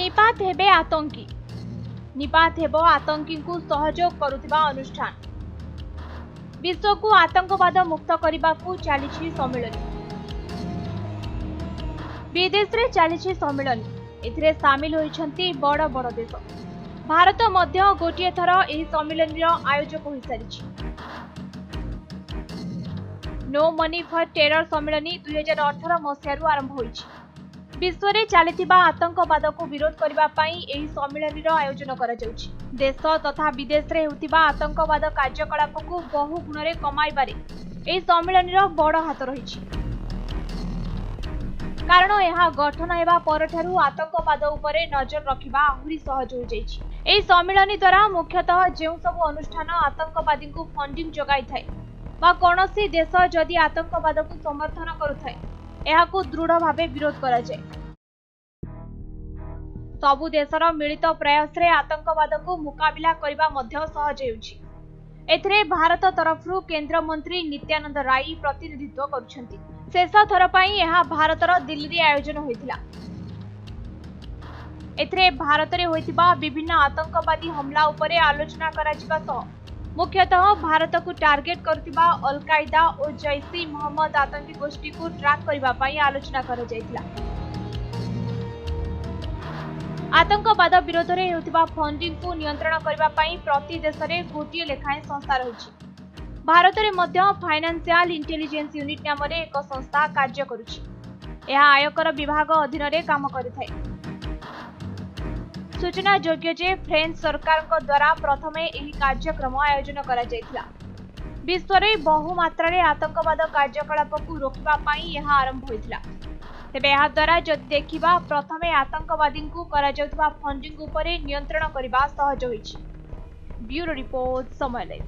निपात हेबे आतंकी निपात हेबो आतंकी को सहयोग करुथिबा अनुष्ठान विश्व को आतंकवाद मुक्त करने को चली सम्मिलन विदेश रे चली सम्मिलन एथिरे सामिल होइछंती बड़ बड़ देश भारत मध्य गोटे थर एही सम्मिलन आयोजक हो sorry no money for terror सम्मिलन 2018 मसीह आरंभ होइछि। विश्व में चलता आतंकवाद को विरोध करने सम्मिलन आयोजन कर देश तथा विदेश में होता आतंकवाद कार्यकलाप को बहु गुण में कमाइबारे सम्मिलन बड़ हाथ रही कारण यह गठन होगा परठारु आतंकवाद उपरे नजर रखा आहुरी सहज हो जाइए। सम्मिलन द्वारा मुख्यतः जो सब अनुष्ठान आतंकवादी को फंडिंग जगाई थाए कौनसी देश जदि आतंकवाद को समर्थन करुथाए एहाकु दृढ़ भावे विरोध करा जाए। सबु देशर मिलित प्रयास रे आतंकवाद को मुकाबिला करबा मध्य सहज हेउछि। एथिरे भारत तरफरु केंद्र मंत्री नित्यानंद राय प्रतिनिधित्व करुछंती। शेष थर पई एहा भारतर दिल्ली रे आयोजन होइतिला। एथिरे भारत रे होइतिबा विभिन्न आतंकवादी हमला उपरे आलोचना करा जिबा सह मुख्यतः भारत को टार्गेट करथिबा अल कायदा और जैश मोहम्मद आतंकी गोष्ठी को ट्रैक करबा पई आलोचना करा जायतिला। आतंकवाद विरोध में होतिबा फंडिंग को नियंत्रण करबा पई प्रति देश में गोटे लेखाएं संस्था रही। भारत में मध्य फाइनेंशियल इंटेलिजेंस यूनिट नाम एक संस्था कार्य करुछि। यह आयकर विभाग अधीन रे काम करिथाय। सूचना योग्य जे फ्रेंच सरकार द्वारा प्रथमे एही कार्यक्रम आयोजन करा जायतिला। विश्व में बहु मात्रा रे आतंकवाद कार्यकलाप को रोकबा पई यह आरंभ होइतिला। तेबे यह द्वारा जदि देखिबा प्रथमे आतंकवादी को करा जाउतबा फंडिंग उपरे नियंत्रण करबा सहज होइछि। ब्यूरो रिपोर्ट समय लाइव।